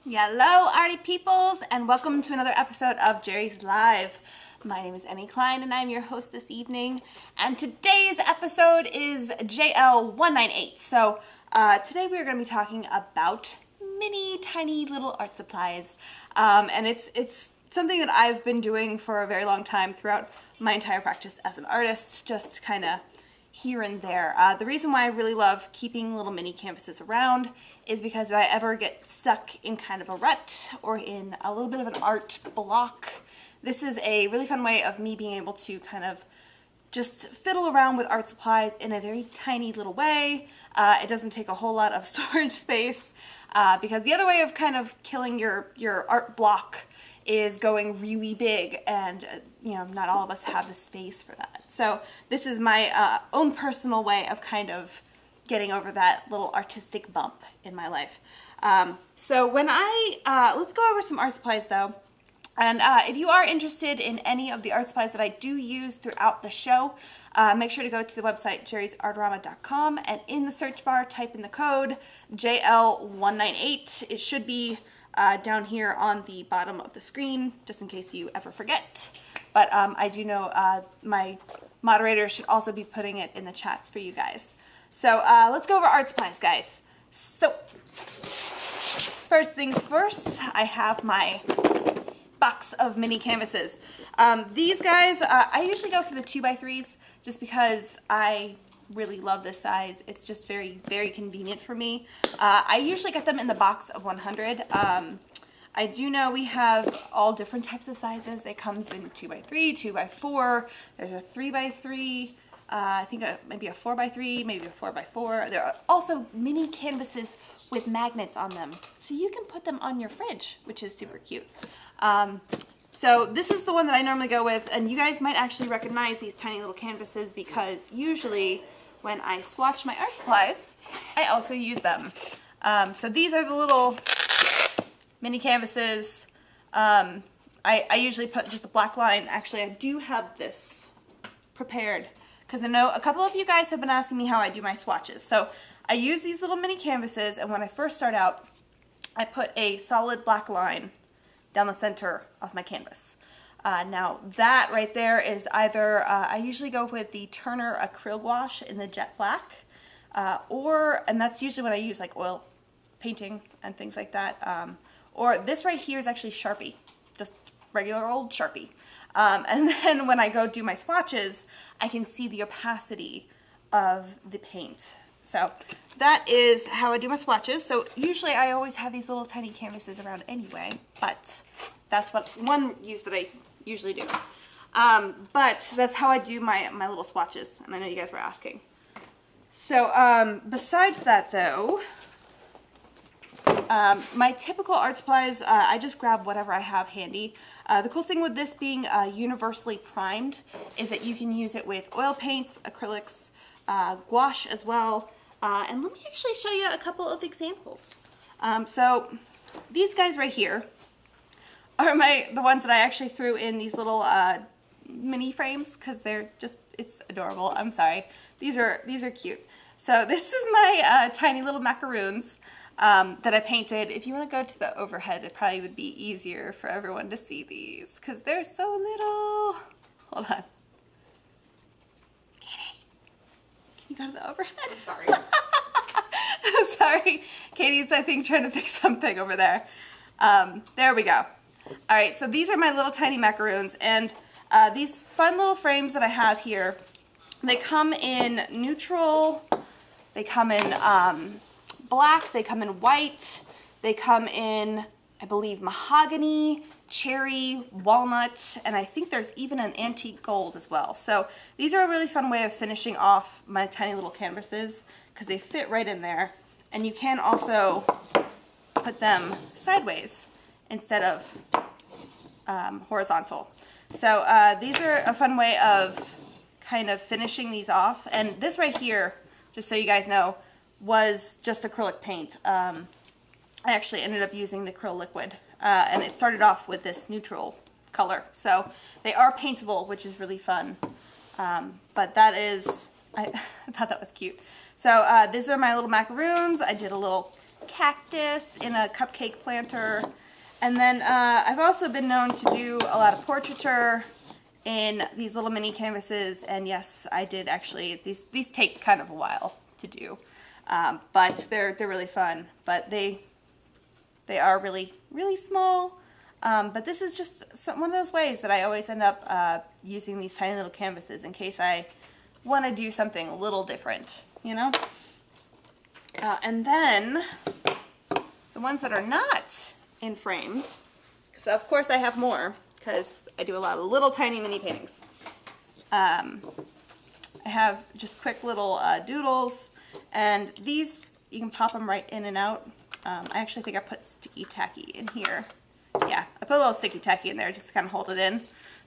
Hello, arty peoples, and welcome to another episode of Jerry's Live. My name is Emmy Klein, and I'm your host this evening. And today's episode is JL198. So today we are going to be talking about mini, tiny little art supplies, and it's something that I've been doing for a very long time throughout my entire practice as an artist, just kind of here and there. The reason why I really love keeping little mini canvases around is because if I ever get stuck in kind of a rut or in a little bit of an art block, this is a really fun way of me being able to kind of just fiddle around with art supplies in a very tiny little way. It doesn't take a whole lot of storage space because the other way of kind of killing your art block is going really big, and not all of us have the space for that. So this is my own personal way of kind of getting over that little artistic bump in my life. So when let's go over some art supplies though. And if you are interested in any of the art supplies that I do use throughout the show, make sure to go to the website jerrysartarama.com, and in the search bar type in the code JL198. It should be down here on the bottom of the screen, just in case you ever forget. But I do know my moderator should also be putting it in the chats for you guys. So let's go over art supplies, guys. So first things first, I have my box of mini canvases. These guys, I usually go for the 2x3s just because I really love this size. It's just very, very convenient for me. I usually get them in the box of 100. I do know we have all different types of sizes. It comes in 2x3, 2x4. There's a 3x3. I think maybe a 4x3, maybe a 4x4. There are also mini canvases with magnets on them, so you can put them on your fridge, which is super cute. So this is the one that I normally go with, and you guys might actually recognize these tiny little canvases because usually when I swatch my art supplies, I also use them. So these are the little mini canvases. I usually put just a black line. Actually, I do have this prepared because I know a couple of you guys have been asking me how I do my swatches. So I use these little mini canvases, and when I first start out, I put a solid black line down the center of my canvas. Now that right there is either, I usually go with the Turner acrylic gouache in the jet black, and that's usually when I use like oil painting and things like that. Or this right here is actually Sharpie, just regular old Sharpie. And then when I go do my swatches, I can see the opacity of the paint. So that is how I do my swatches. So usually I always have these little tiny canvases around anyway, but that's one use that I usually do. But that's how I do my little swatches, and I know you guys were asking. So besides that though, my typical art supplies, I just grab whatever I have handy. The cool thing with this being universally primed is that you can use it with oil paints, acrylics, gouache as well. And let me actually show you a couple of examples. So these guys right here are the ones that I actually threw in these little mini frames because they're just, it's adorable. I'm sorry. These are cute. So this is my tiny little macaroons that I painted. If you want to go to the overhead, it probably would be easier for everyone to see these because they're so little. Hold on. You go to the overhead? Sorry. Sorry. Katie's, I think, trying to fix something over there. There we go. All right, so these are my little tiny macaroons, and these fun little frames that I have here, they come in neutral, they come in black, they come in white, they come in, I believe, mahogany, cherry, walnut, and I think there's even an antique gold as well. So these are a really fun way of finishing off my tiny little canvases because they fit right in there, and you can also put them sideways instead of horizontal. So these are a fun way of kind of finishing these off, and this right here, just so you guys know, was just acrylic paint. I actually ended up using the acrylic liquid. And it started off with this neutral color. So they are paintable, which is really fun. But that is, I thought that was cute. So these are my little macaroons. I did a little cactus in a cupcake planter. And then I've also been known to do a lot of portraiture in these little mini canvases. And yes, I did actually, these take kind of a while to do. But they're really fun. But they are really, really small. But this is just one of those ways that I always end up using these tiny little canvases in case I want to do something a little different, you know? And then the ones that are not in frames, because of course I have more, because I do a lot of little tiny mini paintings. I have just quick little doodles, and these, you can pop them right in and out. I actually think I put sticky tacky in here. Yeah, I put a little sticky tacky in there just to kind of hold it in.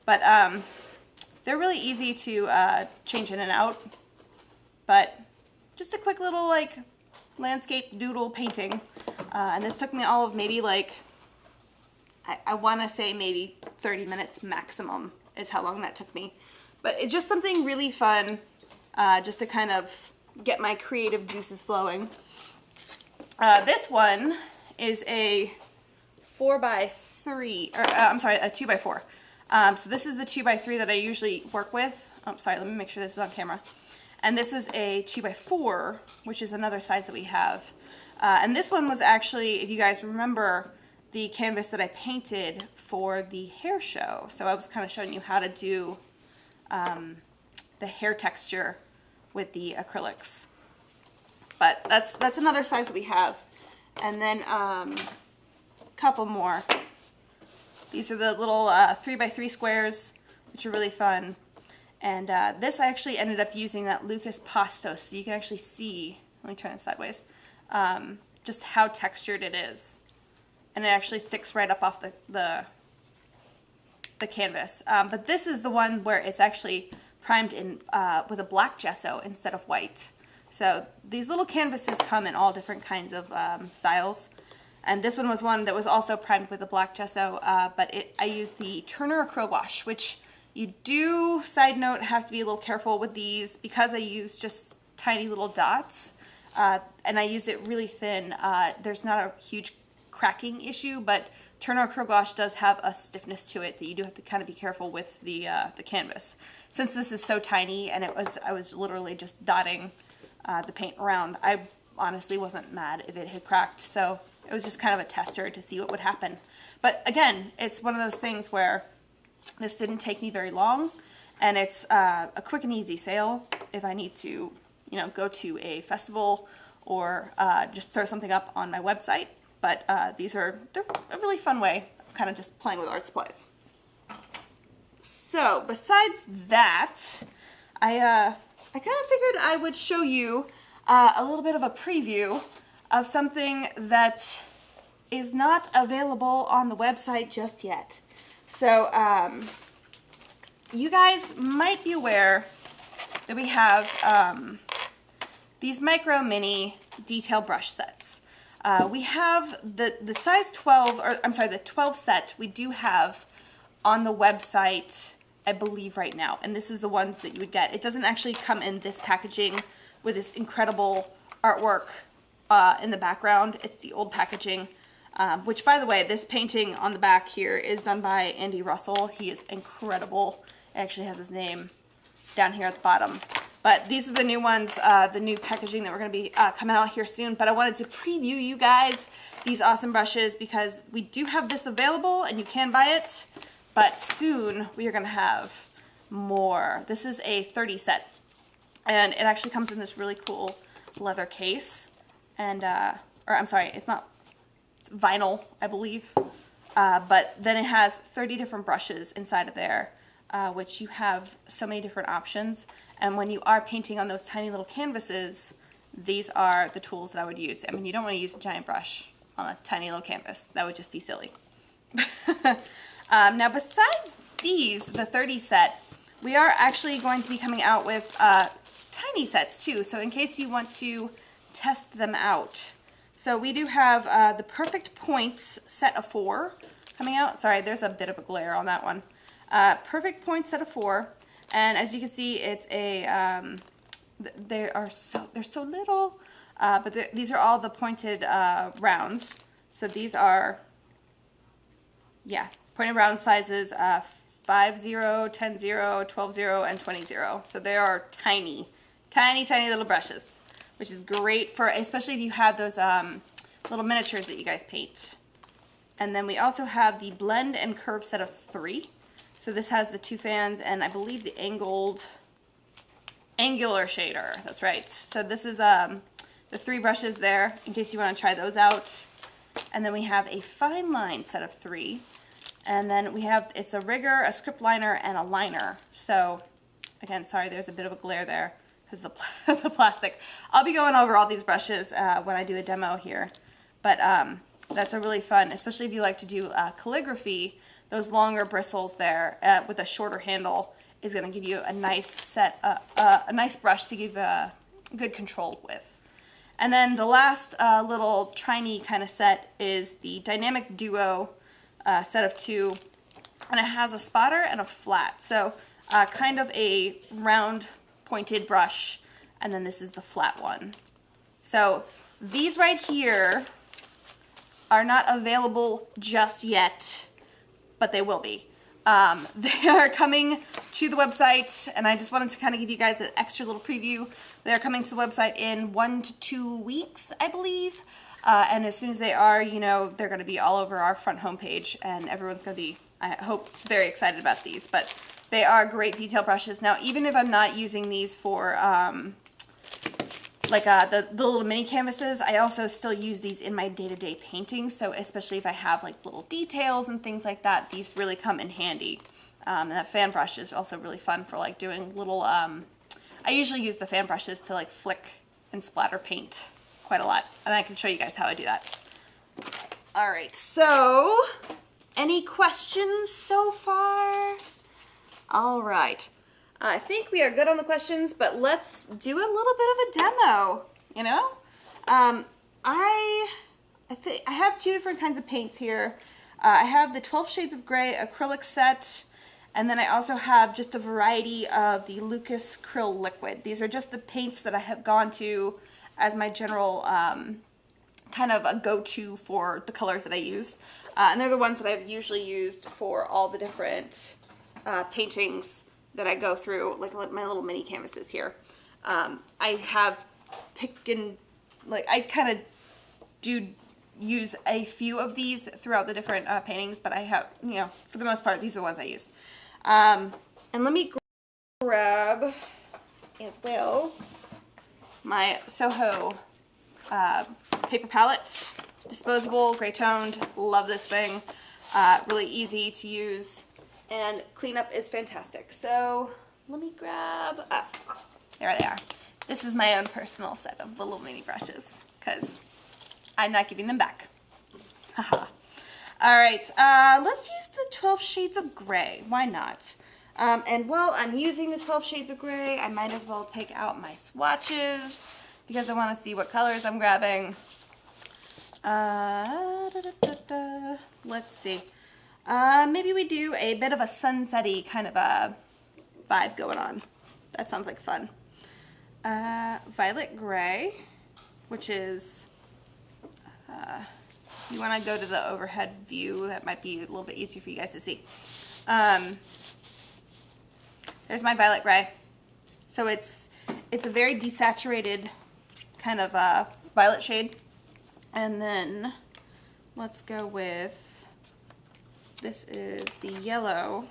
But they're really easy to change in and out. But just a quick little like landscape doodle painting. And this took me all of maybe like, I want to say maybe 30 minutes maximum is how long that took me. But it's just something really fun just to kind of get my creative juices flowing. This one is a 4x3, or I'm sorry, a 2x4. So this is the 2x3 that I usually work with. Oh, sorry, let me make sure this is on camera. And this is a 2x4, which is another size that we have. And this one was actually, if you guys remember, the canvas that I painted for the hair show. So I was kind of showing you how to do the hair texture with the acrylics. But that's another size that we have. And then couple more. These are the little 3x3 squares, which are really fun. And this I actually ended up using that Lucas Pasto, so you can actually see, let me turn this sideways, just how textured it is. And it actually sticks right up off the canvas. But this is the one where it's actually primed in with a black gesso instead of white. So these little canvases come in all different kinds of styles. And this one was one that was also primed with a black gesso, but I used the Turner acrylic wash, which you do, side note, have to be a little careful with these because I use just tiny little dots, and I use it really thin. There's not a huge cracking issue, but Turner acrylic wash does have a stiffness to it that you do have to kind of be careful with the canvas. Since this is so tiny and I was literally just dotting the paint around, I honestly wasn't mad if it had cracked, so it was just kind of a tester to see what would happen. But again, it's one of those things where this didn't take me very long, and it's a quick and easy sale if I need to, you know, go to a festival or just throw something up on my website. But they're a really fun way of kind of just playing with art supplies. So besides that, I kind of figured I would show you a little bit of a preview of something that is not available on the website just yet. So you guys might be aware that we have these micro mini detail brush sets. We have the size 12, or I'm sorry, the 12 set we do have on the website, I believe right now, and this is the ones that you would get. It doesn't actually come in this packaging with this incredible artwork in the background. It's the old packaging, which, by the way, this painting on the back here is done by Andy Russell. He is incredible. It actually has his name down here at the bottom. But these are the new ones, the new packaging that we're going to be coming out here soon. But I wanted to preview you guys these awesome brushes because we do have this available and you can buy it. But soon we are going to have more. This is a 30 set. And it actually comes in this really cool leather case. And, or I'm sorry, it's vinyl, I believe. But then it has 30 different brushes inside of there, which you have so many different options. And when you are painting on those tiny little canvases, these are the tools that I would use. I mean, you don't want to use a giant brush on a tiny little canvas. That would just be silly. Now, besides these, the 30 set, we are actually going to be coming out with tiny sets too. So in case you want to test them out. So we do have the Perfect Points set of 4 coming out. Sorry, there's a bit of a glare on that one. Perfect Points set of 4. And as you can see, it's a, they're so little. but these are all the pointed rounds. So these are, yeah, pointed round sizes 5, 0, 10, 0, 12, 0, and 20, 0. So they are tiny, tiny, tiny little brushes, which is great for, especially if you have those little miniatures that you guys paint. And then we also have the blend and curve set of 3. So this has the 2 fans and I believe the angular shader. That's right. So this is the 3 brushes there in case you want to try those out. And then we have a fine line set of 3. And then we have, it's a rigger, a script liner, and a liner. So again, sorry, there's a bit of a glare there because the plastic. I'll be going over all these brushes when I do a demo here. But that's a really fun, especially if you like to do calligraphy, those longer bristles there with a shorter handle is going to give you a nice set, a nice brush to give good control with. And then the last little try-me kind of set is the Dynamic Duo set of 2, and it has a spotter and a flat. So kind of a round pointed brush, and then this is the flat one. So these right here are not available just yet, but they will be. They are coming to the website, and I just wanted to kind of give you guys an extra little preview. They're coming to the website in 1 to 2 weeks, I believe. And as soon as they are, you know, they're going to be all over our front homepage, and everyone's going to be, I hope, very excited about these. But they are great detail brushes. Now, even if I'm not using these for the little mini canvases, I also still use these in my day-to-day paintings. So especially if I have like little details and things like that, these really come in handy. And that fan brush is also really fun for like doing little, I usually use the fan brushes to like flick and splatter paint quite a lot. And I can show you guys how I do that. All right, so any questions so far? All right. I think we are good on the questions, but let's do a little bit of a demo, you know? I have 2 different kinds of paints here. I have the 12 Shades of Grey acrylic set, and then I also have just a variety of the Lucas Krill liquid. These are just the paints that I have gone to as my general kind of a go-to for the colors that I use. And they're the ones that I've usually used for all the different paintings that I go through, like my little mini canvases here. I have I kind of do use a few of these throughout the different paintings, but I have, you know, for the most part, these are the ones I use. And let me grab as well my Soho paper palette, disposable, gray toned, love this thing, really easy to use. And cleanup is fantastic. So let me grab, there they are. This is my own personal set of little mini brushes because I'm not giving them back. Haha. All right, let's use the 12 Shades of Grey. Why not? And while I'm using the 12 Shades of Grey, I might as well take out my swatches because I want to see what colors I'm grabbing. Let's see. Maybe we do a bit of a sunsetty kind of a vibe going on. That sounds like fun. Violet Gray, which is, you want to go to the overhead view. That might be a little bit easier for you guys to see. There's my Violet Gray. So it's a very desaturated kind of violet shade. And then let's go with, this is the yellow.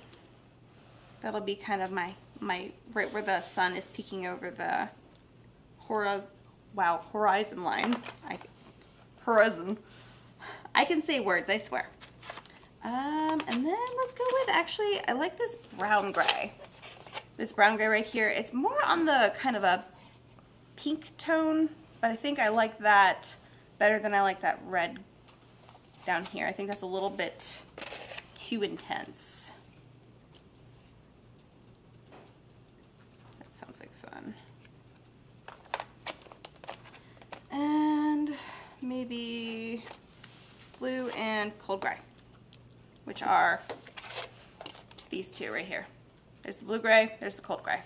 That'll be kind of my right where the sun is peeking over the horizon line. Horizon. I can say words, I swear. And then let's go with, actually, I like this brown gray. This brown gray right here. It's more on the kind of a pink tone, but I think I like that better than I like that red down here. I think that's a little bit too intense. That sounds like fun. And maybe blue and cold gray, which are these two right here. There's the blue gray, there's the cold gray.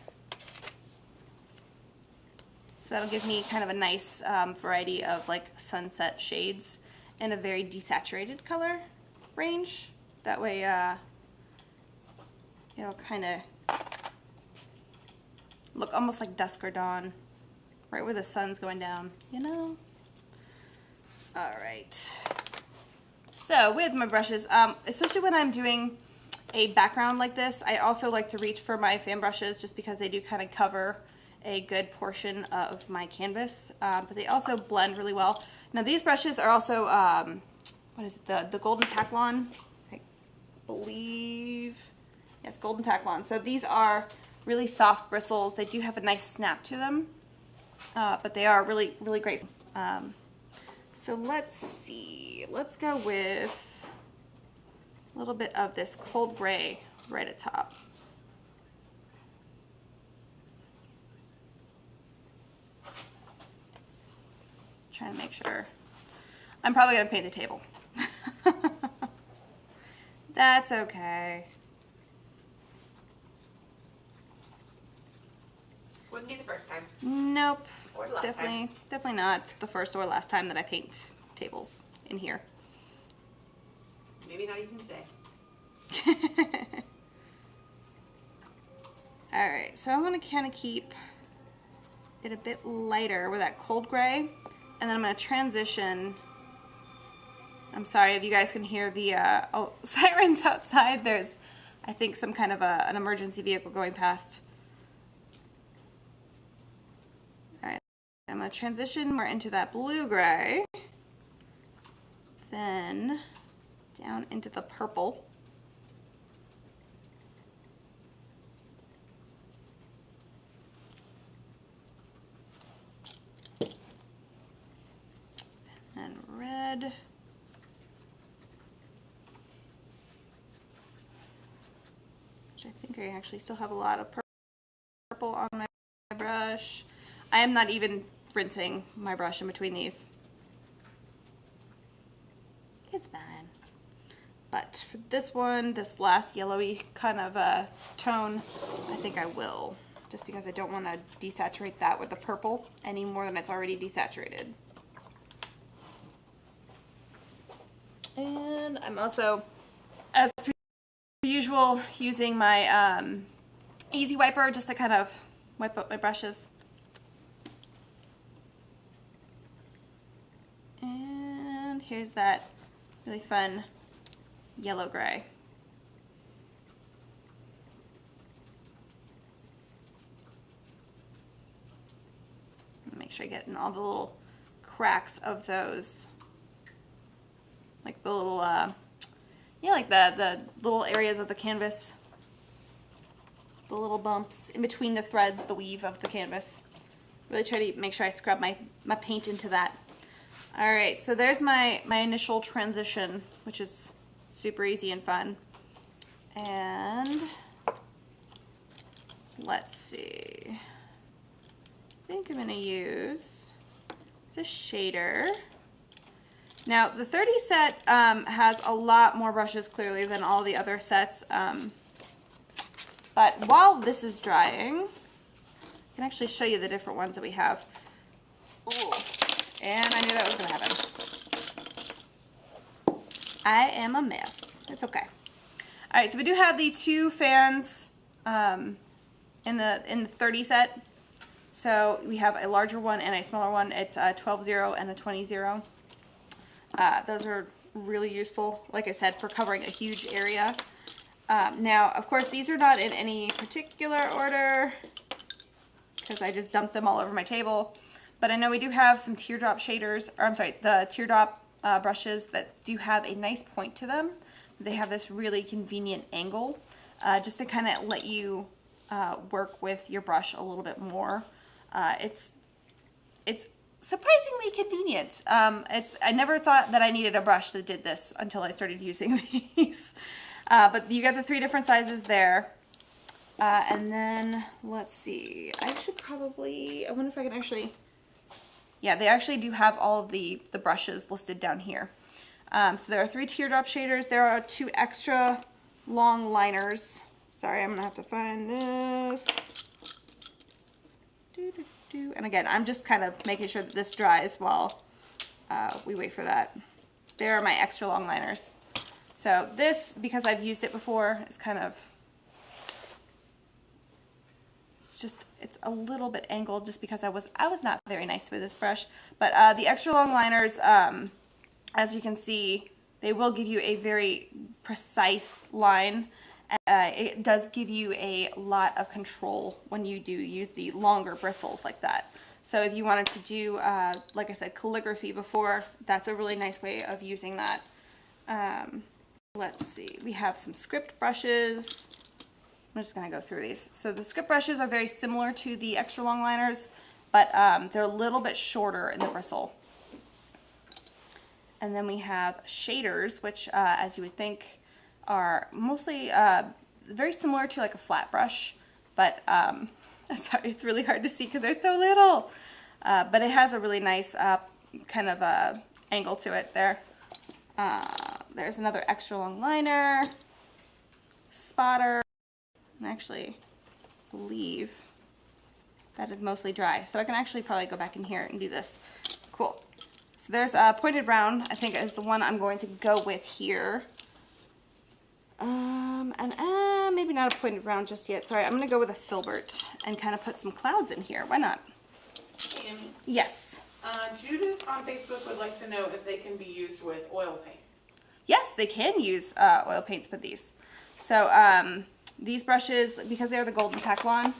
So that'll give me kind of a nice variety of like sunset shades in a very desaturated color range. That way it'll kind of look almost like dusk or dawn, right where the sun's going down, you know? All right. So with my brushes, especially when I'm doing a background like this, I also like to reach for my fan brushes just because they do kind of cover a good portion of my canvas, but they also blend really well. Now these brushes are also, what is it, the Golden Taklon, I believe, yes, Golden Taklon. So these are really soft bristles. They do have a nice snap to them, but they are really, really great. So let's see, let's go with a little bit of this cold gray right at top. Trying to make sure. I'm probably going to paint the table. That's okay. Wouldn't be the first time. Nope. Or the last time. Definitely not. It's the first or last time that I paint tables in here. Maybe not even today. Alright, so I want to kind of keep it a bit lighter with that cold gray, and then I'm going to transition. I'm sorry if you guys can hear the sirens outside. There's, I think, some kind of an emergency vehicle going past. Alright, I'm going to transition more into that blue gray, then down into the purple. And red. Which I think I actually still have a lot of purple on my brush. I am not even rinsing my brush in between these. It's fine. But for this one, this last yellowy kind of tone, I think I will. Just because I don't want to desaturate that with the purple any more than it's already desaturated. And I'm also, as per usual, using my easy wiper just to kind of wipe up my brushes. And here's that really fun yellow gray. Make sure I get in all the little cracks of those. Like the little, yeah, like the little areas of the canvas. The little bumps in between the threads, the weave of the canvas. Really try to make sure I scrub my paint into that. Alright, so there's my initial transition, which is super easy and fun. And let's see. I think I'm going to use the shader. Now, the 30 set has a lot more brushes, clearly, than all the other sets. But while this is drying, I can actually show you the different ones that we have. Ooh, and I knew that was going to happen. I am a mess. It's okay. All right, so we do have the two fans in the 30 set. So we have a larger one and a smaller one. It's a 12-0 and a 20-0. Those are really useful, like I said, for covering a huge area. Now, of course, these are not in any particular order because I just dumped them all over my table. But I know we do have some teardrop shaders, or I'm sorry, the teardrop brushes that do have a nice point to them. They have this really convenient angle just to kind of let you work with your brush a little bit more. It's surprisingly convenient. I never thought that I needed a brush that did this until I started using these. But you got the 3 different sizes there. And then, let's see, I should probably, I wonder if I can actually, yeah, they actually do have all of the brushes listed down here. So there are 3 teardrop shaders. There are 2 extra long liners. Sorry, I'm going to have to find this. And again, I'm just kind of making sure that this dries while we wait for that. There are my extra long liners. So this, because I've used it before, is kind of, it's a little bit angled just because I was not very nice with this brush. But the extra long liners, as you can see, they will give you a very precise line. It does give you a lot of control when you do use the longer bristles like that. So if you wanted to do, like I said, calligraphy before, that's a really nice way of using that. Let's see, we have some script brushes. I'm just going to go through these. So the script brushes are very similar to the extra long liners, but they're a little bit shorter in the bristle. And then we have shaders, which, as you would think, are mostly very similar to like a flat brush, but sorry, it's really hard to see because they're so little. But it has a really nice kind of angle to it there. There's another extra long liner, spotter. I actually believe that is mostly dry, so I can actually probably go back in here and do this. Cool. So there's a pointed brown, I think is the one I'm going to go with here. And maybe not a pointed brown just yet. Sorry, I'm going to go with a filbert and kind of put some clouds in here. Why not? Emmy? Yes. Judith on Facebook would like to know if they can be used with oil paint. Yes, they can use oil paints with these. So these brushes, because they're the Golden Taklon,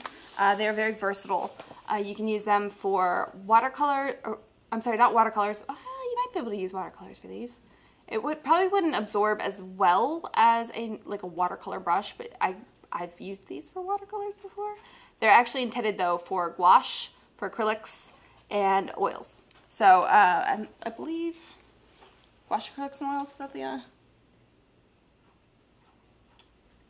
they're very versatile. You can use them for watercolor, or I'm sorry, not watercolors. You might be able to use watercolors for these. It probably wouldn't absorb as well as like a watercolor brush, but I've used these for watercolors before. They're actually intended though for gouache, for acrylics, and oils. So I believe gouache, acrylics, and oils. Is that the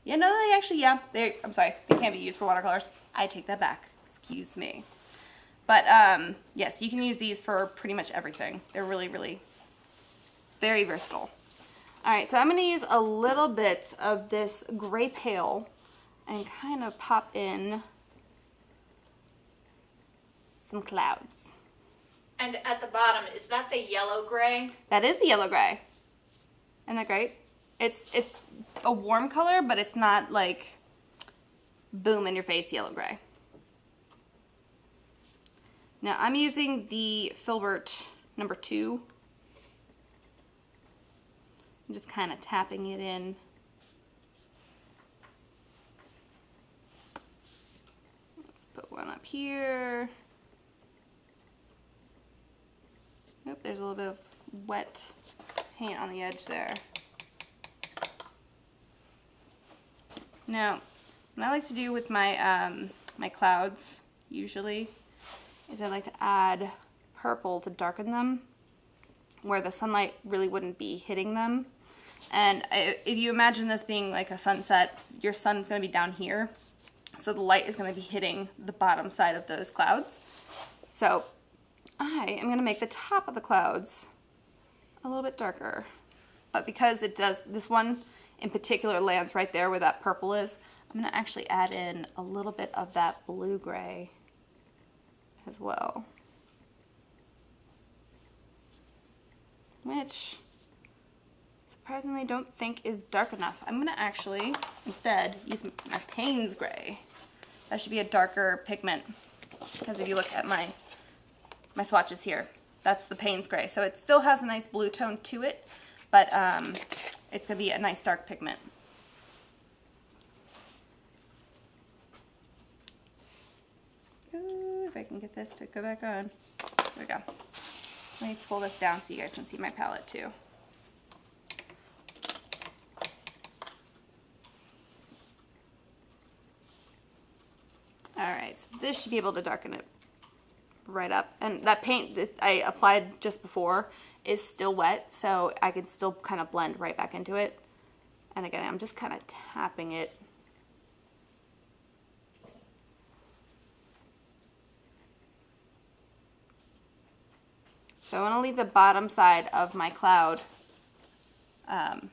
Yeah, no, they actually, yeah, I'm sorry, they can't be used for watercolors. I take that back, excuse me. But, yes, you can use these for pretty much everything. They're really, really very versatile. All right, so I'm going to use a little bit of this gray pale and kind of pop in some clouds. And at the bottom, is that the yellow gray? That is the yellow gray. Isn't that great? It's a warm color, but it's not like boom in your face yellow gray. Now I'm using the filbert number 2. I'm just kind of tapping it in. Let's put one up here. Nope, there's a little bit of wet paint on the edge there. Now, what I like to do with my my clouds usually is I like to add purple to darken them where the sunlight really wouldn't be hitting them. And if you imagine this being like a sunset, your sun's going to be down here, so the light is going to be hitting the bottom side of those clouds. So I am going to make the top of the clouds a little bit darker, but because it does, this one in particular lands right there where that purple is, I'm going to actually add in a little bit of that blue-gray as well, which surprisingly don't think is dark enough. I'm going to actually instead use my Payne's gray. That should be a darker pigment, because if you look at my swatches here, that's the Payne's gray. So it still has a nice blue tone to it, but it's going to be a nice dark pigment. Ooh, if I can get this to go back on. There we go. Let me pull this down so you guys can see my palette too. Alright, so this should be able to darken it right up. And that paint that I applied just before is still wet, so I can still kind of blend right back into it. And again, I'm just kind of tapping it. So I want to leave the bottom side of my cloud,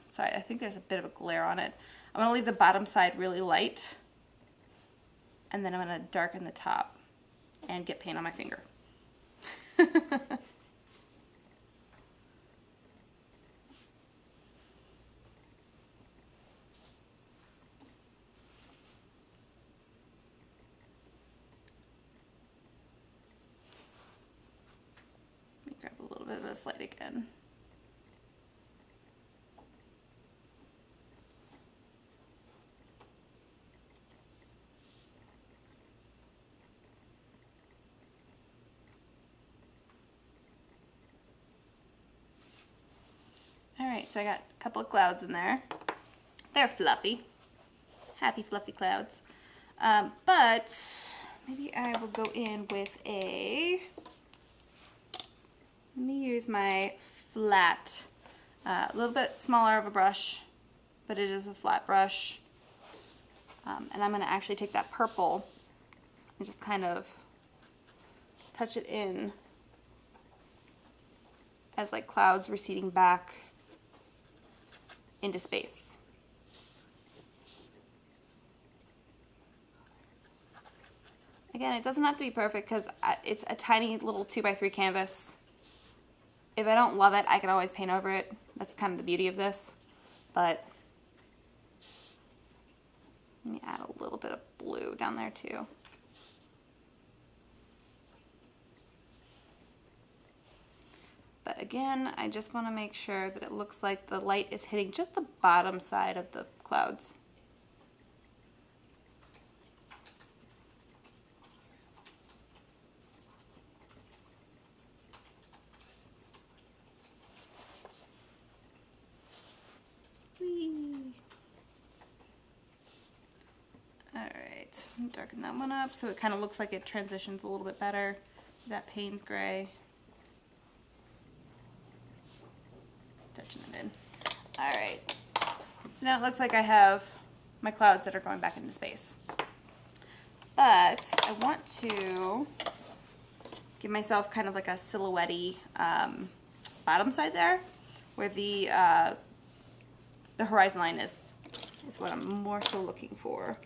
sorry, I think there's a bit of a glare on it. I want to leave the bottom side really light, and then I'm going to darken the top. and get paint on my finger. Let me grab a little bit of this light again. Alright, so I got a couple of clouds in there. They're fluffy. Happy fluffy clouds. But maybe I will go in with a, let me use my flat, a little bit smaller of a brush, but it is a flat brush. And I'm going to actually take that purple and just kind of touch it in as like clouds receding back into space. Again, it doesn't have to be perfect because it's a tiny little 2x3 canvas. If I don't love it, I can always paint over it. That's kind of the beauty of this. But let me add a little bit of blue down there too. But again, I just want to make sure that it looks like the light is hitting just the bottom side of the clouds. Alright, darken that one up so it kind of looks like it transitions a little bit better. That Payne's gray. Touching it in. Alright, so now it looks like I have my clouds that are going back into space. But I want to give myself kind of like a silhouette-y bottom side there, where the horizon line is what I'm more so looking for.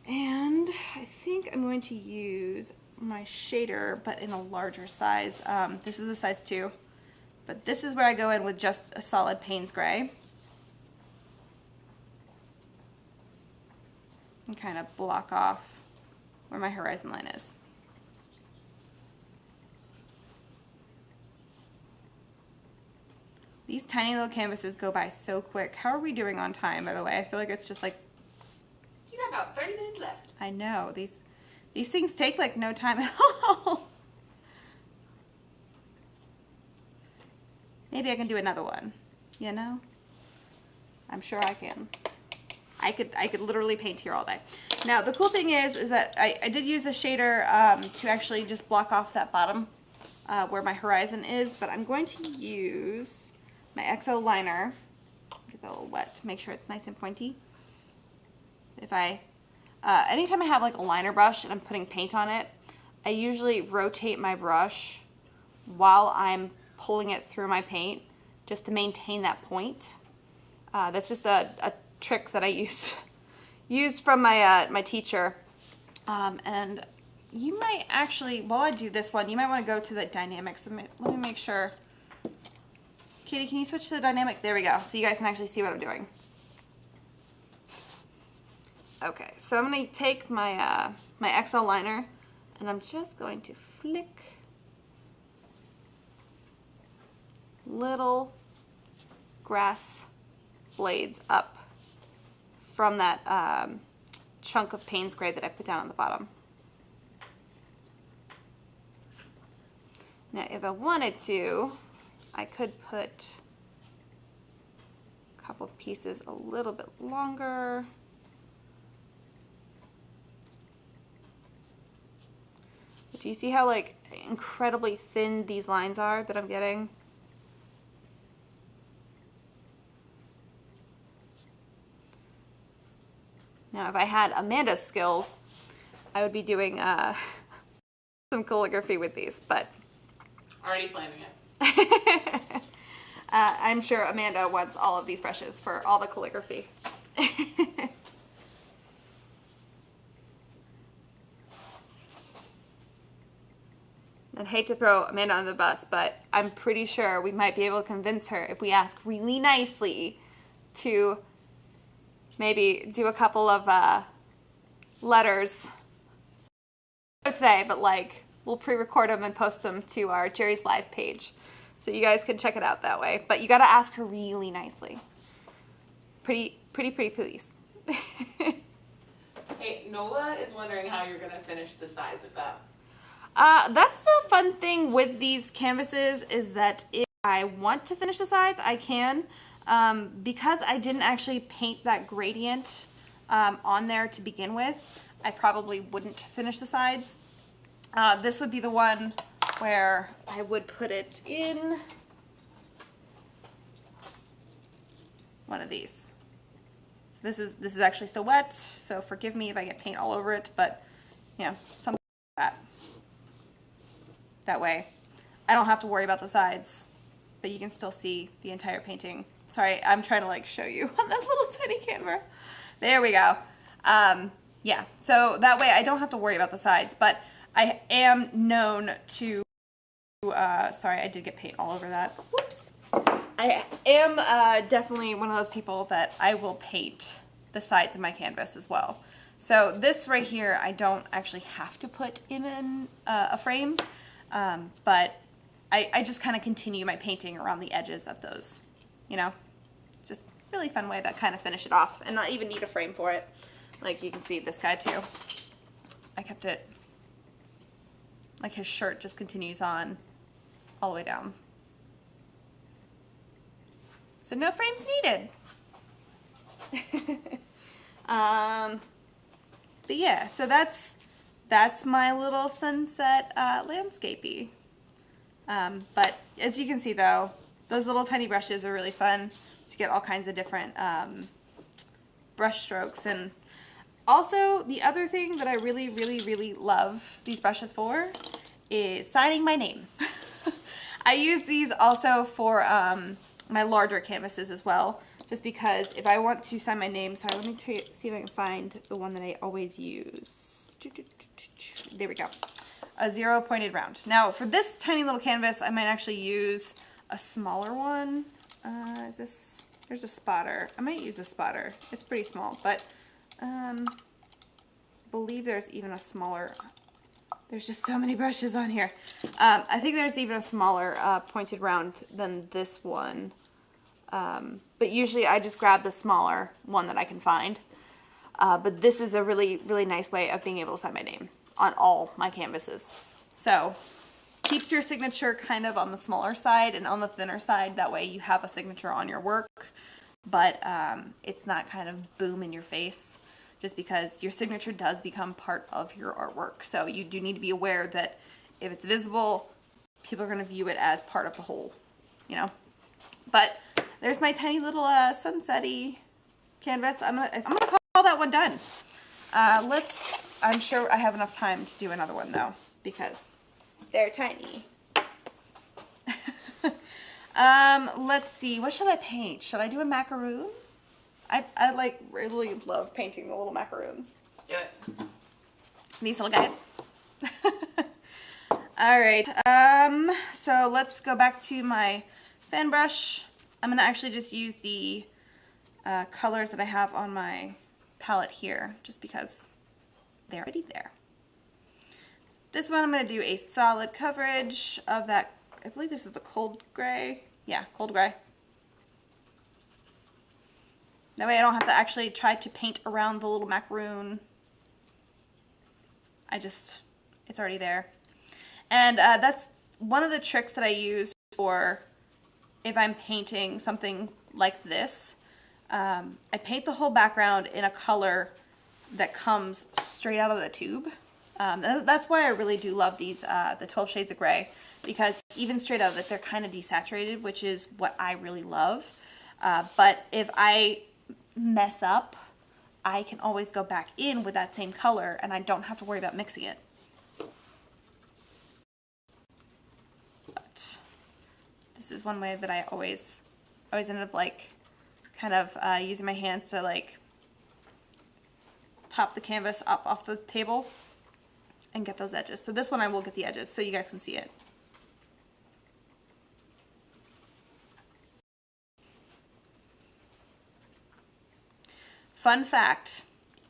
And I think I'm going to use my shader, but in a larger size. This is a size 2. But this is where I go in with just a solid Payne's gray. And kind of block off where my horizon line is. These tiny little canvases go by so quick. How are we doing on time, by the way? I feel like it's just like... You got about 30 minutes left. I know. These things take like no time at all. Maybe I can do another one, you know? I'm sure I can. I could literally paint here all day. Now, the cool thing is that I did use a shader to actually just block off that bottom where my horizon is, but I'm going to use my XO liner. Get that a little wet to make sure it's nice and pointy. If anytime I have like a liner brush and I'm putting paint on it, I usually rotate my brush while I'm pulling it through my paint just to maintain that point. That's just a trick that I used from my my teacher. And you might actually, while I do this one, you might want to go to the dynamics. Let me make sure. Katie, can you switch to the dynamic? There we go. So you guys can actually see what I'm doing. Okay, so I'm going to take my my XL liner and I'm just going to flick little grass blades up from that chunk of Payne's gray that I put down on the bottom. Now if I wanted to, I could put a couple pieces a little bit longer. But do you see how like incredibly thin these lines are that I'm getting? Now, if I had Amanda's skills, I would be doing some calligraphy with these, but... Already planning it. I'm sure Amanda wants all of these brushes for all the calligraphy. I'd hate to throw Amanda on the bus, but I'm pretty sure we might be able to convince her if we ask really nicely to maybe do a couple of letters today, but like we'll pre-record them and post them to our Jerry's Live page, so you guys can check it out that way. But you got to ask her really nicely. Pretty please. Hey, Nola is wondering how you're gonna finish the sides of that. That's the fun thing with these canvases, is that if I want to finish the sides, I can. Because I didn't actually paint that gradient on there to begin with, I probably wouldn't finish the sides. This would be the one where I would put it in one of these. So this is actually still wet, so forgive me if I get paint all over it, but you know, something like that. That way I don't have to worry about the sides, but you can still see the entire painting. Sorry, I'm trying to like show you on that little tiny camera. There we go. Yeah, so that way I don't have to worry about the sides, but I am known to, sorry, I did get paint all over that. Whoops. I am definitely one of those people that I will paint the sides of my canvas as well. So this right here, I don't actually have to put in a frame, but I just kind of continue my painting around the edges of those, you know? It's just a really fun way to kind of finish it off and not even need a frame for it. Like you can see this guy too. I kept it, like his shirt just continues on all the way down. So no frames needed. But yeah, so that's my little sunset landscapey. But as you can see though, those little tiny brushes are really fun to get all kinds of different brush strokes. And also the other thing that I really love these brushes for is signing my name. I use these also for my larger canvases as well, just because if I want to sign my name, sorry, let me see if I can find the one that I always use. There we go. A 0 pointed round. Now for this tiny little canvas, I might actually use a smaller one. There's a spotter. I might use a spotter. It's pretty small, but I believe there's even a smaller, there's just so many brushes on here. I think there's even a smaller pointed round than this one. But usually I just grab the smaller one that I can find. But this is a really nice way of being able to sign my name on all my canvases. So keeps your signature kind of on the smaller side and on the thinner side. That way you have a signature on your work, but it's not kind of boom in your face, just because your signature does become part of your artwork. So you do need to be aware that if it's visible, people are going to view it as part of the whole, you know. But there's my tiny little sunset-y canvas. I'm gonna call that one done. I'm sure I have enough time to do another one though, because they're tiny. Let's see, what should I paint? Should I do a macaroon? I like really love painting the little macaroons. Do it. These little guys. All right, so let's go back to my fan brush. I'm gonna actually just use the colors that I have on my palette here, just because they're already there. This one I'm gonna do a solid coverage of that. I believe this is the cold gray. Yeah, cold gray. That way I don't have to actually try to paint around the little macaroon. It's already there. And that's one of the tricks that I use for if I'm painting something like this. I paint the whole background in a color that comes straight out of the tube. That's why I really do love these, the 12 Shades of Grey, because even straight out of it, they're kind of desaturated, which is what I really love. But if I mess up, I can always go back in with that same color and I don't have to worry about mixing it. But this is one way that I always end up like kind of using my hands to like pop the canvas up off the table and get those edges. So this one I will get the edges so you guys can see it. Fun fact,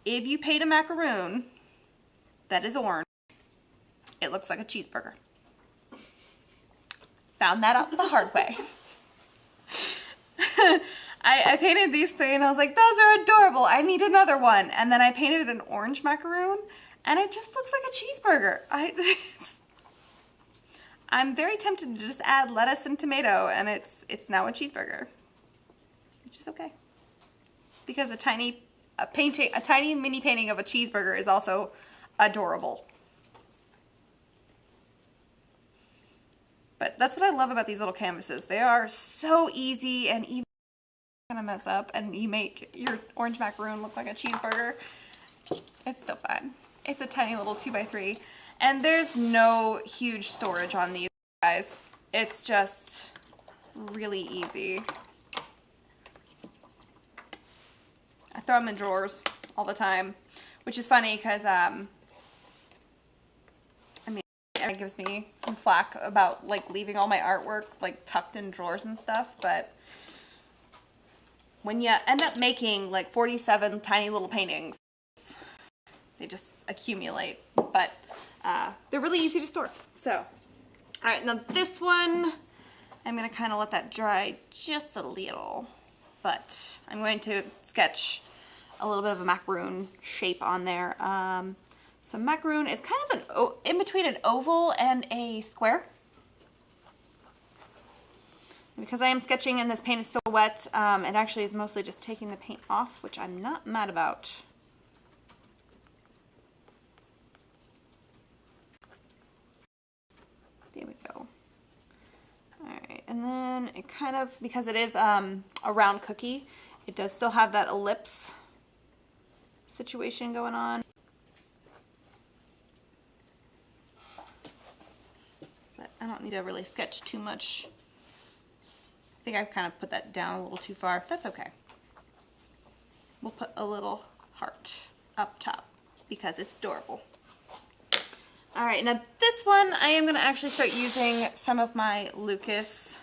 if you paint a macaroon that is orange, it looks like a cheeseburger. Found that out the hard way. I painted these three and I was like, those are adorable. I need another one. And then I painted an orange macaroon and it just looks like a cheeseburger. I'm very tempted to just add lettuce and tomato and it's now a cheeseburger, which is okay. Because a tiny mini painting of a cheeseburger is also adorable. But that's what I love about these little canvases. They are so easy, and even kind of mess up and you make your orange macaroon look like a cheeseburger, it's still fun. It's a tiny little 2x3, and there's no huge storage on these guys. It's just really easy. I throw them in drawers all the time, which is funny because it gives me some flack about like leaving all my artwork like tucked in drawers and stuff, but when you end up making like 47 tiny little paintings, they just accumulate, but they're really easy to store. So, all right, now this one, I'm gonna kind of let that dry just a little, but I'm going to sketch a little bit of a macaroon shape on there. So macaroon is kind of in between an oval and a square. Because I am sketching and this paint is still wet, it actually is mostly just taking the paint off, which I'm not mad about. There we go. Alright, and then it kind of, because it is a round cookie, it does still have that ellipse situation going on. But I don't need to really sketch too much. I think I've kind of put that down a little too far. That's okay. We'll put a little heart up top because it's adorable. All right, now this one, I am gonna actually start using some of my Lucas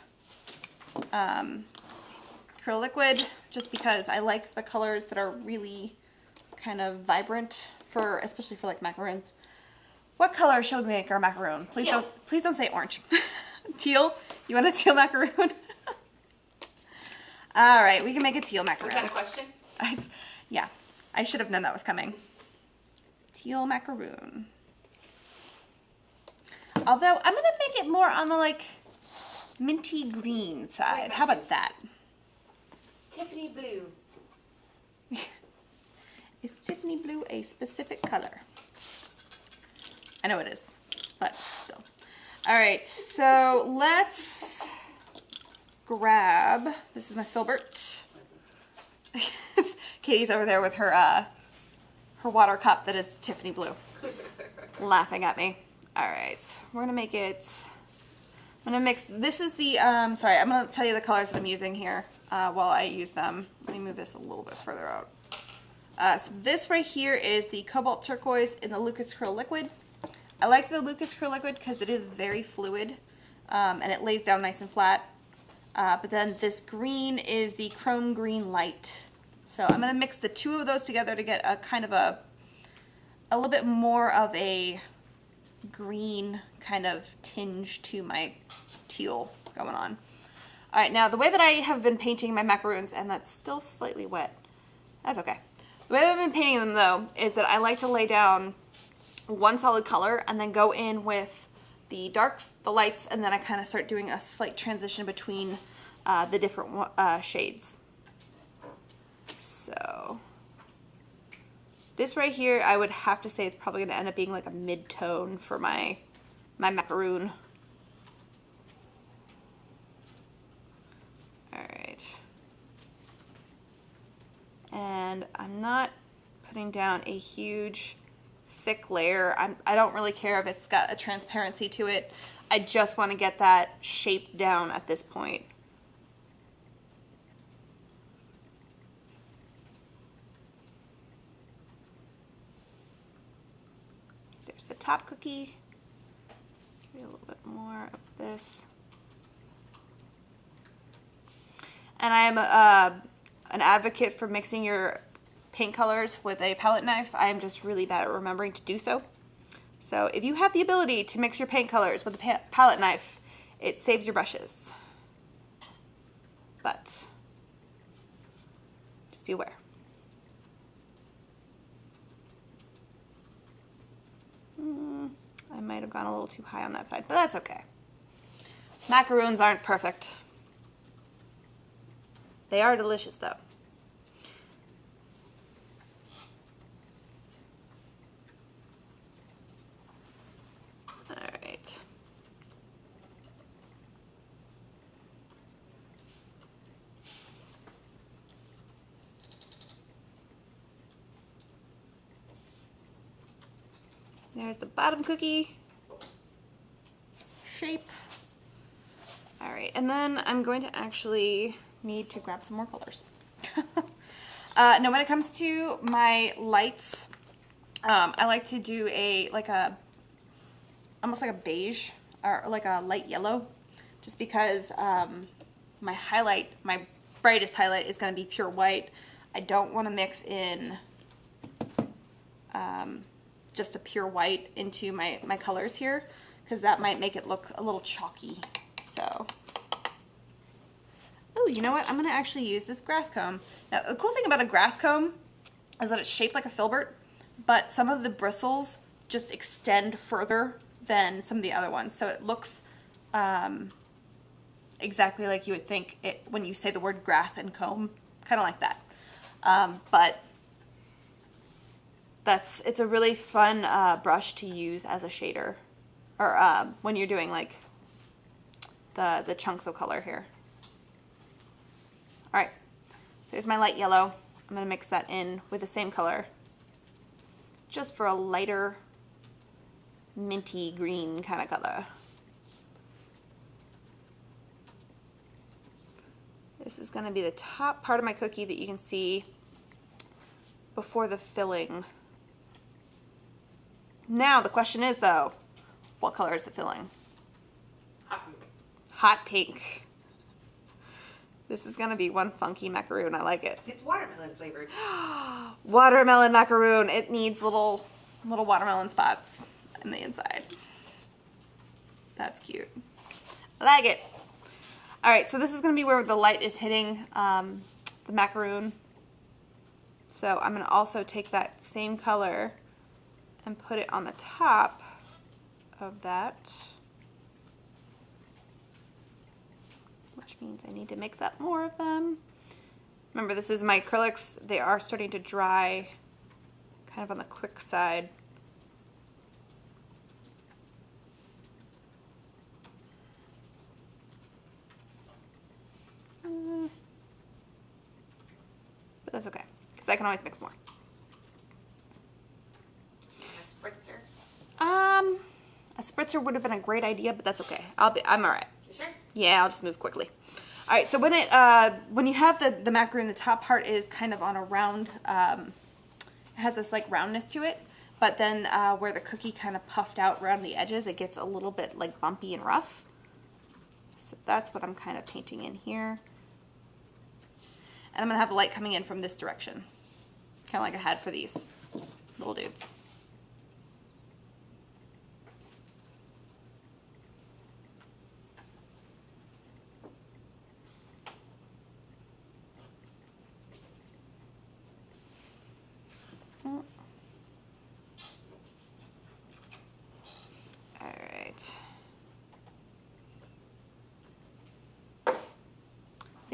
Curl Liquid, just because I like the colors that are really kind of vibrant for, especially for like macaroons. What color should we make our macaroon? Please don't say orange. Teal? You want a teal macaroon? All right, we can make a teal macaroon. Was that a question? Yeah, I should have known that was coming. Teal macaroon. Although I'm gonna make it more on the like minty green side. How about that? Tiffany blue. Is Tiffany blue a specific color? I know it is, but still. All right, so let's grab, this is my filbert. Katie's over there with her her water cup that is Tiffany blue, laughing at me. All right, we're gonna make it, I'm gonna mix, this is the, sorry, I'm gonna tell you the colors that I'm using here while I use them. Let me move this a little bit further out. So this right here is the Cobalt Turquoise in the Lucas Curl Liquid. I like the Lucas Curl Liquid because it is very fluid and it lays down nice and flat. But then this green is the Chrome Green Light. So I'm gonna mix the two of those together to get a kind of a little bit more of a green kind of tinge to my teal going on. All right, now the way that I have been painting my macaroons, and that's still slightly wet, that's okay. The way that I've been painting them though is that I like to lay down one solid color and then go in with the darks, the lights, and then I kind of start doing a slight transition between the different shades. So this right here I would have to say is probably going to end up being like a mid-tone for my macaroon. Alright. And I'm not putting down a huge thick layer. I don't really care if it's got a transparency to it. I just want to get that shape down at this point. There's the top cookie. Maybe a little bit more of this. And I am an advocate for mixing your paint colors with a palette knife. I am just really bad at remembering to do so. So if you have the ability to mix your paint colors with a palette knife, it saves your brushes. But just be aware. I might have gone a little too high on that side, but that's okay. Macaroons aren't perfect. They are delicious though. All right. There's the bottom cookie shape. All right, and then I'm going to actually need to grab some more colors. Now when it comes to my lights, I like to do almost like a beige or like a light yellow, just because my brightest highlight is going to be pure white. I don't want to mix in just a pure white into my colors here, because that might make it look a little chalky. So, oh, you know what? I'm going to actually use this grass comb. Now, the cool thing about a grass comb is that it's shaped like a filbert, but some of the bristles just extend further than some of the other ones. So it looks exactly like you would think it when you say the word grass and comb, kind of like that. But it's a really fun brush to use as a shader, or when you're doing like the chunks of color here. All right, so here's my light yellow. I'm gonna mix that in with the same color, just for a lighter minty green kind of color. This is gonna be the top part of my cookie that you can see before the filling. Now the question is though, what color is the filling? Hot pink. Hot pink. This is gonna be one funky macaroon. I like it. It's watermelon flavored. Watermelon macaroon. It needs little watermelon spots in the inside. That's cute. I like it. All right, so this is gonna be where the light is hitting the macaroon. So I'm gonna also take that same color and put it on the top of that, which means I need to mix up more of them. Remember, this is my acrylics. They are starting to dry kind of on the quick side. But that's okay, because I can always mix more. Spritzer. A spritzer would have been a great idea, but that's okay. I'm all right. You sure? Yeah, I'll just move quickly. All right, so when you have the macaroon, the top part is kind of on a round, it has this like roundness to it, but then where the cookie kind of puffed out around the edges, it gets a little bit like bumpy and rough. So that's what I'm kind of painting in here. And I'm gonna have the light coming in from this direction, kind of like I had for these little dudes.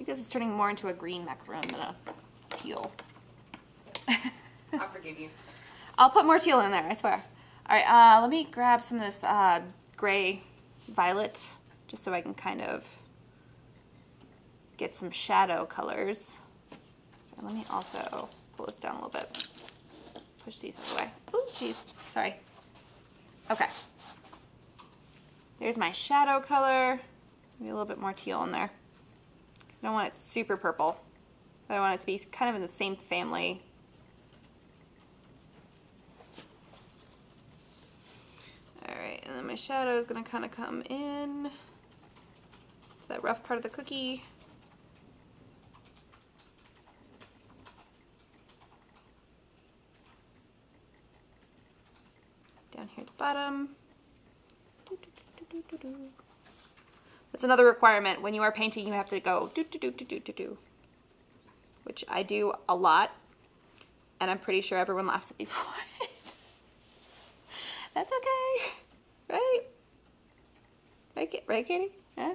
This is turning more into a green macaroon than a teal. I'll forgive you. I'll put more teal in there, I swear. All right, let me grab some of this gray violet, just so I can kind of get some shadow colors. So let me also pull this down a little bit. Push these out of the way. Ooh, jeez, sorry. Okay. There's my shadow color. Maybe a little bit more teal in there. I don't want it super purple. I want it to be kind of in the same family. and then my shadow is gonna kind of come in to that rough part of the cookie. Down here at the bottom. That's another requirement. When you are painting, you have to go do do do do do do do, which I do a lot, and I'm pretty sure everyone laughs at me for it. That's okay, right? Right, Katie? Yeah.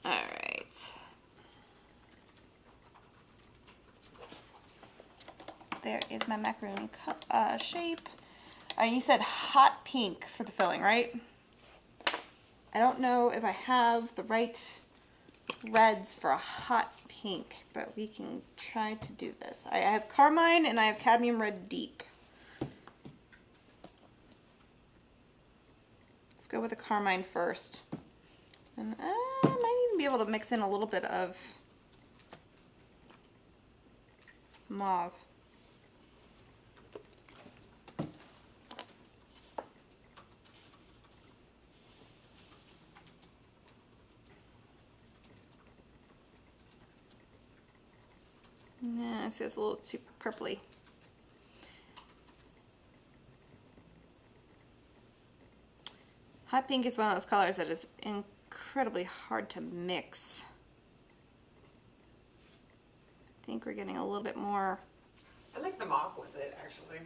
All right. There is my macaron cup shape. You said hot pink for the filling, right? I don't know if I have the right reds for a hot pink, but we can try to do this. I have carmine and I have cadmium red deep. Let's go with the carmine first. And I might even be able to mix in a little bit of mauve. Yeah, I see it's a little too purpley. Hot pink is one of those colors that is incredibly hard to mix. I think we're getting a little bit more. I like the mauve with it, actually.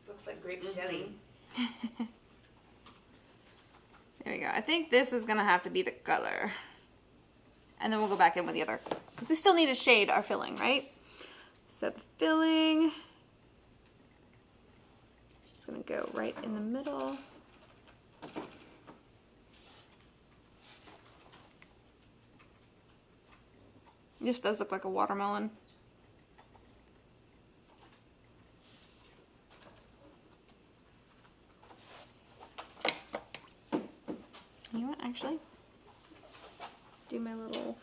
Looks like grape jelly. There we go. I think this is gonna have to be the color. And then we'll go back in with the other, because we still need to shade our filling, right? So the filling, just gonna go right in the middle. This does look like a watermelon. You know what, actually? Do my little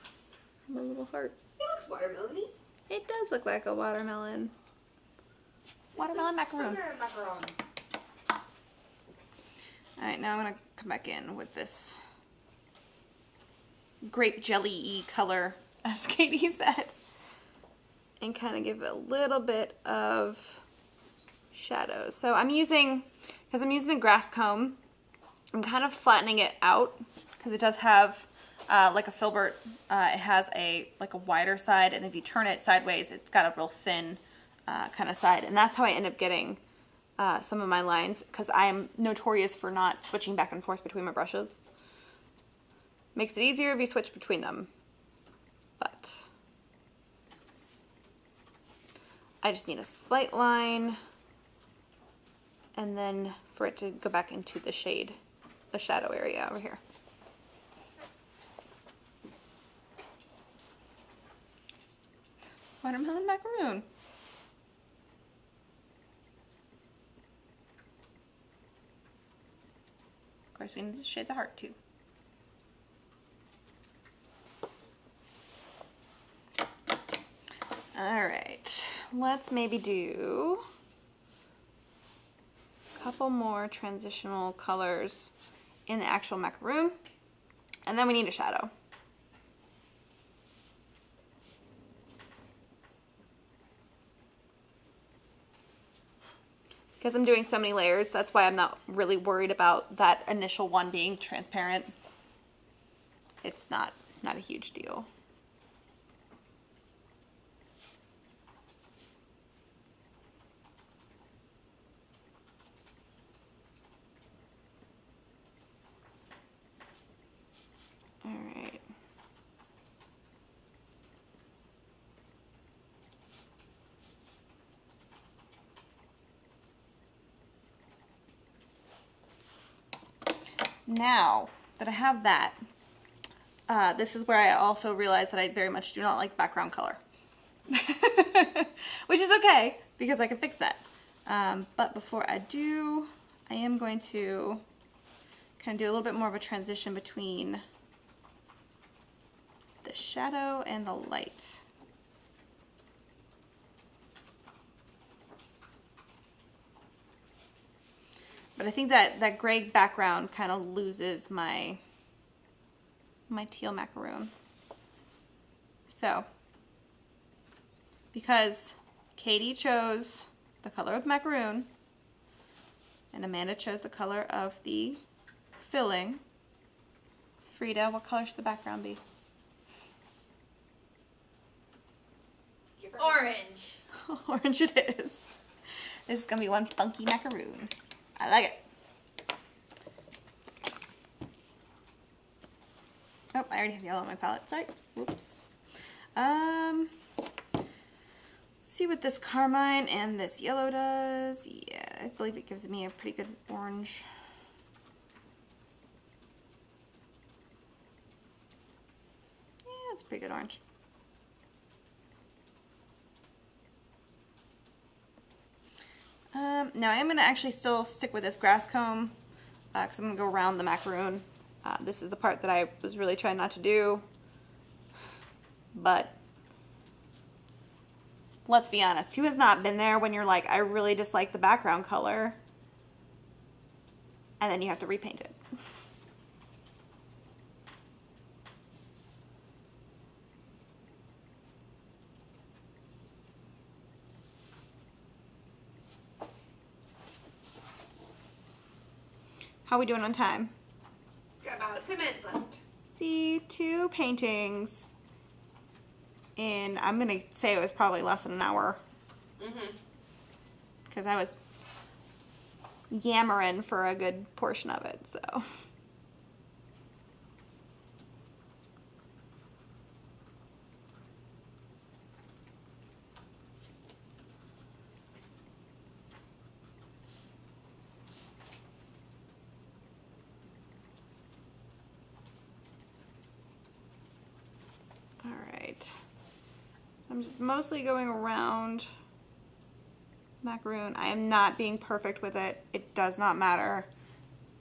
heart. It looks watermelon-y. It does look like a watermelon. Watermelon macaroon. Macaron. Alright, now I'm going to come back in with this grape jelly-y color, as Katie said. And kind of give it a little bit of shadow. So I'm using, because I'm using the grass comb, I'm kind of flattening it out, because it does have like a filbert, it has like a wider side, and if you turn it sideways, it's got a real thin kind of side, and that's how I end up getting some of my lines, because I'm notorious for not switching back and forth between my brushes. Makes it easier if you switch between them, but I just need a slight line, and then for it to go back into the shade, the shadow area over here. Watermelon macaroon. Of course, we need to shade the heart too. All right, let's maybe do a couple more transitional colors in the actual macaroon, and then we need a shadow. Because I'm doing so many layers, that's why I'm not really worried about that initial one being transparent. It's not a huge deal. All right. Now that I have that, this is where I also realized that I very much do not like background color. Which is okay, because I can fix that. But before I do, I am going to kind of do a little bit more of a transition between the shadow and the light. But I think that gray background kind of loses my teal macaroon. So, because Katie chose the color of the macaroon and Amanda chose the color of the filling, Frida, what color should the background be? Orange. Orange it is. This is going to be one funky macaroon. I like it. Oh, I already have yellow on my palette. Sorry. Whoops. Let's see what this carmine and this yellow does. Yeah, I believe it gives me a pretty good orange. Yeah, it's a pretty good orange. Now I'm going to actually still stick with this grass comb because I'm going to go around the macaroon. This is the part that I was really trying not to do. But let's be honest, who has not been there when you're like, I really dislike the background color, and then you have to repaint it? How are we doing on time? Got about 10 minutes left. See, 2 paintings in, I'm going to say it was probably less than an hour. Because I was yammering for a good portion of it, so. I'm just mostly going around macaroon. I am not being perfect with it. It does not matter.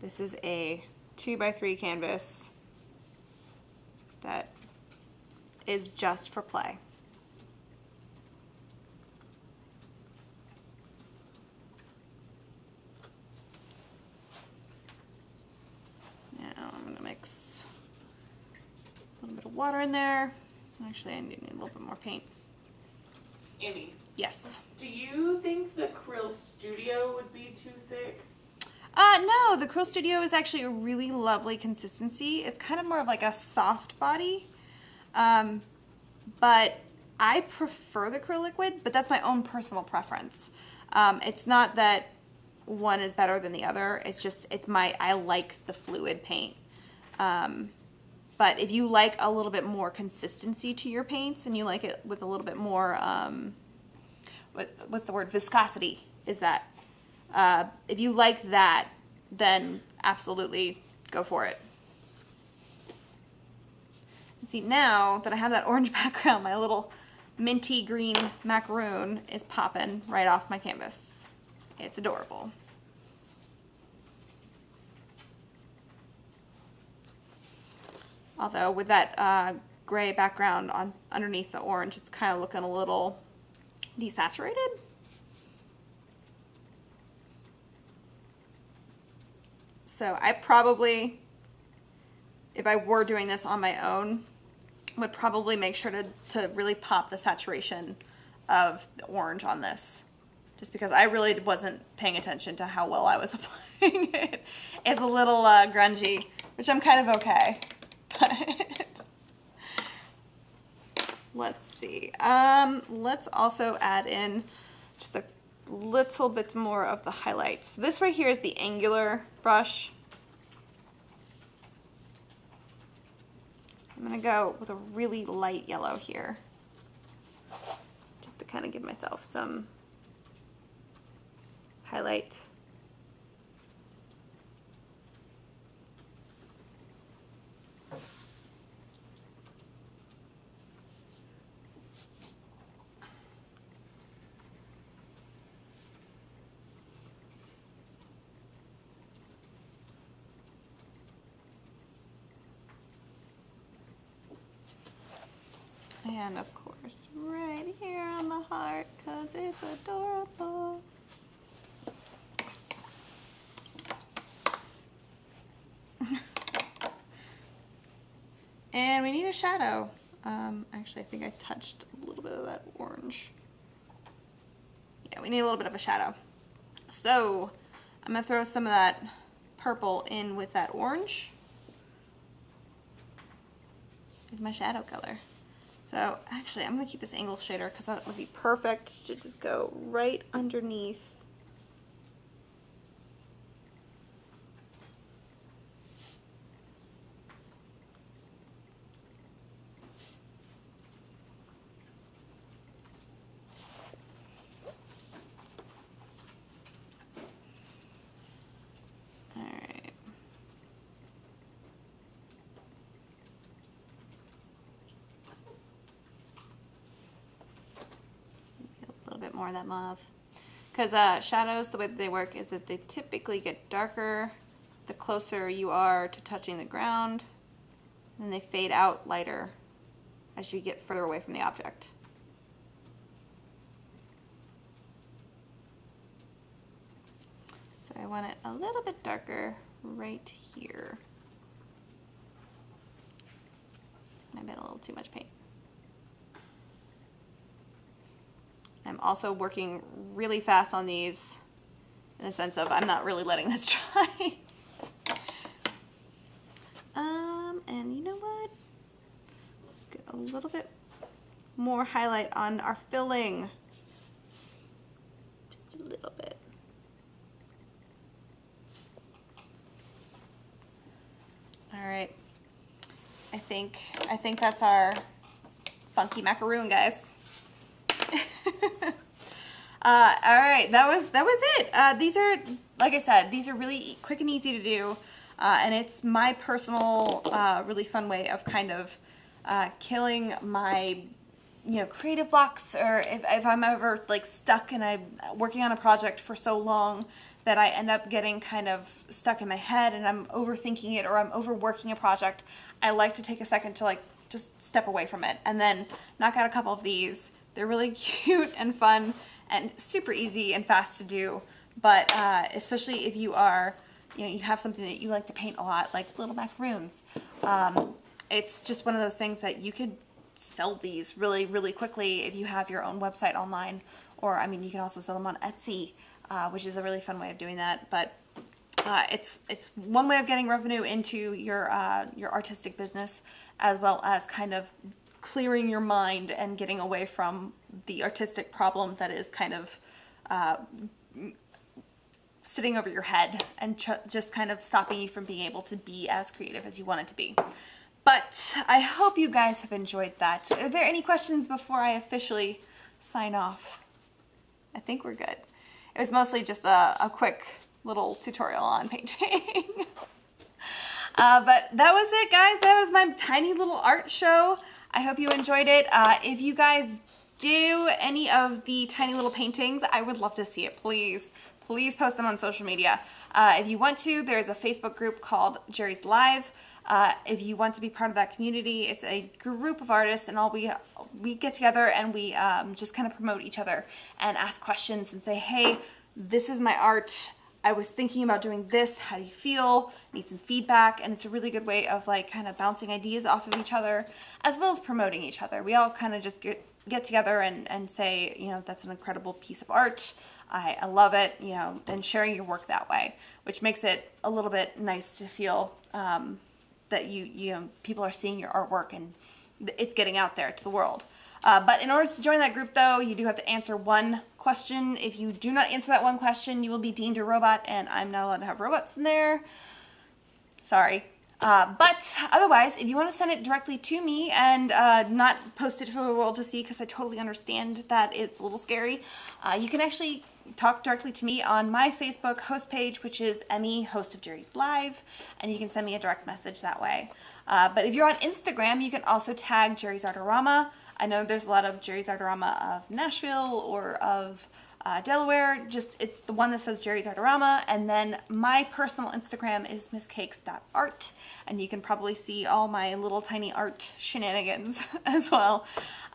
This is a 2x3 canvas that is just for play. Now I'm going to mix a little bit of water in there. Actually, I need a little bit more paint. Emmy, Yes. do you think the Krill Studio would be too thick? No, the Krill Studio is actually a really lovely consistency. It's kind of more of like a soft body. But I prefer the Krill Liquid, but that's my own personal preference. It's not that one is better than the other. It's just, I like the fluid paint. But if you like a little bit more consistency to your paints and you like it with a little bit more, what's the word? Viscosity is that. If you like that, then absolutely go for it. And see, now that I have that orange background, my little minty green macaroon is popping right off my canvas. It's adorable. Although with that gray background underneath the orange, it's kind of looking a little desaturated. So I probably, if I were doing this on my own, would probably make sure to really pop the saturation of the orange on this. Just because I really wasn't paying attention to how well I was applying it. It's a little grungy, which I'm kind of okay. Let's see. Let's also add in just a little bit more of the highlights. This right here is the angular brush. I'm going to go with a really light yellow here, just to kind of give myself some highlight. And of course, right here on the heart, because it's adorable. And we need a shadow. Actually, I think I touched a little bit of that orange. Yeah, we need a little bit of a shadow. So I'm going to throw some of that purple in with that orange. Here's my shadow color. So actually, I'm going to keep this angle shader because that would be perfect to just go right underneath. Bit more of that mauve, because shadows, the way that they work is that they typically get darker the closer you are to touching the ground, and then they fade out lighter as you get further away from the object. So I want it a little bit darker right here. Maybe a little too much paint. I'm also working really fast on these in the sense of I'm not really letting this dry. And you know what? Let's get a little bit more highlight on our filling. Just a little bit. All right. I think that's our funky macaroon, guys. All right, that was it. These are, like I said, these are really quick and easy to do, and it's my personal, really fun way of kind of killing my, creative blocks, or if I'm ever like stuck and I'm working on a project for so long that I end up getting kind of stuck in my head and I'm overthinking it or I'm overworking a project, I like to take a second to like just step away from it and then knock out a couple of these. They're really cute and fun and super easy and fast to do, but especially if you are, you have something that you like to paint a lot, like little macaroons. It's just one of those things that you could sell these really, really quickly if you have your own website online, or I mean, you can also sell them on Etsy, which is a really fun way of doing that. But it's one way of getting revenue into your artistic business, as well as kind of clearing your mind and getting away from the artistic problem that is kind of sitting over your head and just kind of stopping you from being able to be as creative as you want it to be. But I hope you guys have enjoyed that. Are there any questions before I officially sign off? I think we're good. It was mostly just a quick little tutorial on painting. But that was it, guys. That was my tiny little art show. I hope you enjoyed it. If you guys do any of the tiny little paintings, I would love to see it. Please post them on social media. If you want to, there's a Facebook group called Jerry's Live. If you want to be part of that community, it's a group of artists, and we get together and we just kind of promote each other and ask questions and say, hey, this is my art. I was thinking about doing this. How do you feel? Need some feedback. And it's a really good way of like kind of bouncing ideas off of each other, as well as promoting each other. We all kind of just get together and say, that's an incredible piece of art. I love it, and sharing your work that way, which makes it a little bit nice to feel that people are seeing your artwork and it's getting out there to the world. But in order to join that group, though, you do have to answer one question. If you do not answer that one question, you will be deemed a robot, and I'm not allowed to have robots in there. Sorry. But otherwise, if you want to send it directly to me and not post it for the world to see, because I totally understand that it's a little scary, you can actually talk directly to me on my Facebook host page, which is Emmy, host of Jerry's Live, and you can send me a direct message that way. But if you're on Instagram, you can also tag Jerry's Artarama. I know there's a lot of Jerry's Artarama of Nashville or of Delaware. It's the one that says Jerry's Artarama. And then my personal Instagram is misscakes.art, and you can probably see all my little tiny art shenanigans as well.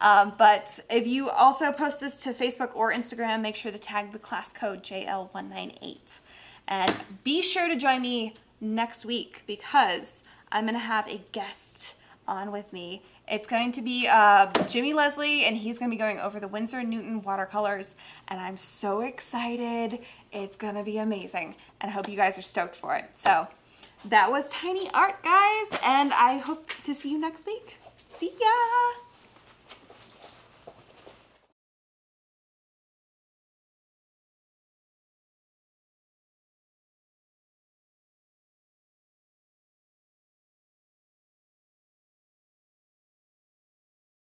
But if you also post this to Facebook or Instagram, make sure to tag the class code JL198. And be sure to join me next week, because I'm going to have a guest on with me. It's going to be Jimmy Leslie, and he's going to be going over the Winsor & Newton watercolors, and I'm so excited. It's going to be amazing, and I hope you guys are stoked for it. So that was Tiny Art, guys, and I hope to see you next week. See ya!